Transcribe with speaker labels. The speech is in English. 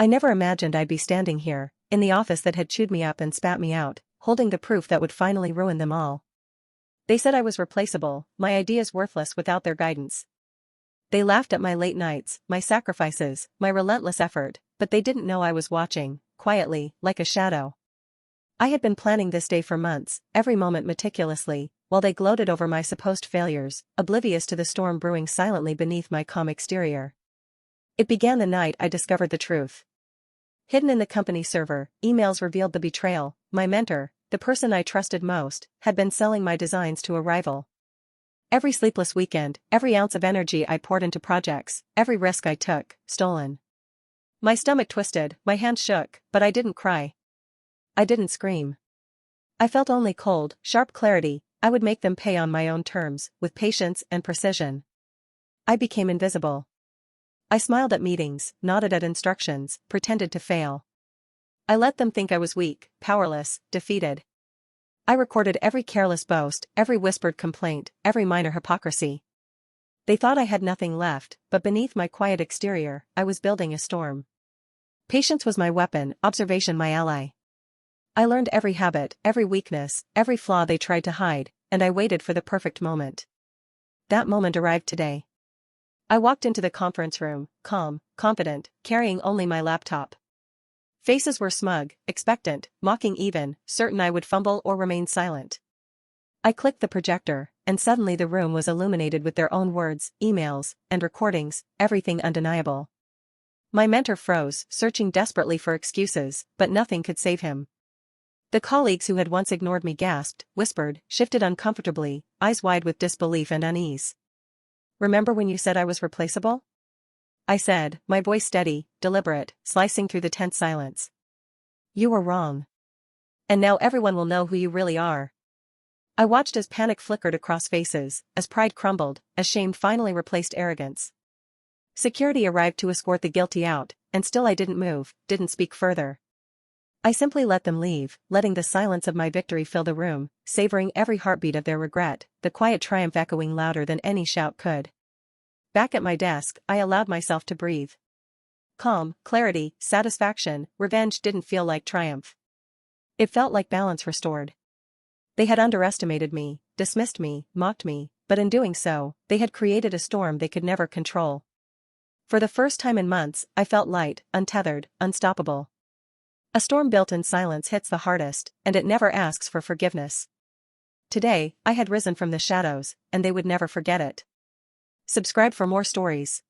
Speaker 1: I never imagined I'd be standing here, in the office that had chewed me up and spat me out, holding the proof that would finally ruin them all. They said I was replaceable, my ideas worthless without their guidance. They laughed at my late nights, my sacrifices, my relentless effort, but they didn't know I was watching, quietly, like a shadow. I had been planning this day for months, every moment meticulously, while they gloated over my supposed failures, oblivious to the storm brewing silently beneath my calm exterior. It began the night I discovered the truth. Hidden in the company server, emails revealed the betrayal. My mentor, the person I trusted most, had been selling my designs to a rival. Every sleepless weekend, every ounce of energy I poured into projects, every risk I took, stolen. My stomach twisted, my hands shook, but I didn't cry. I didn't scream. I felt only cold, sharp clarity. I would make them pay on my own terms, with patience and precision. I became invisible. I smiled at meetings, nodded at instructions, pretended to fail. I let them think I was weak, powerless, defeated. I recorded every careless boast, every whispered complaint, every minor hypocrisy. They thought I had nothing left, but beneath my quiet exterior, I was building a storm. Patience was my weapon, observation my ally. I learned every habit, every weakness, every flaw they tried to hide, and I waited for the perfect moment. That moment arrived today. I walked into the conference room, calm, confident, carrying only my laptop. Faces were smug, expectant, mocking even, certain I would fumble or remain silent. I clicked the projector, and suddenly the room was illuminated with their own words, emails, and recordings, everything undeniable. My mentor froze, searching desperately for excuses, but nothing could save him. The colleagues who had once ignored me gasped, whispered, shifted uncomfortably, eyes wide with disbelief and unease. "Remember when you said I was replaceable?" I said, my voice steady, deliberate, slicing through the tense silence. "You were wrong. And now everyone will know who you really are." I watched as panic flickered across faces, as pride crumbled, as shame finally replaced arrogance. Security arrived to escort the guilty out, and still I didn't move, didn't speak further. I simply let them leave, letting the silence of my victory fill the room, savoring every heartbeat of their regret, the quiet triumph echoing louder than any shout could. Back at my desk, I allowed myself to breathe. Calm, clarity, satisfaction, revenge didn't feel like triumph. It felt like balance restored. They had underestimated me, dismissed me, mocked me, but in doing so, they had created a storm they could never control. For the first time in months, I felt light, untethered, unstoppable. A storm built in silence hits the hardest, and it never asks for forgiveness. Today, I had risen from the shadows, and they would never forget it. Subscribe for more stories.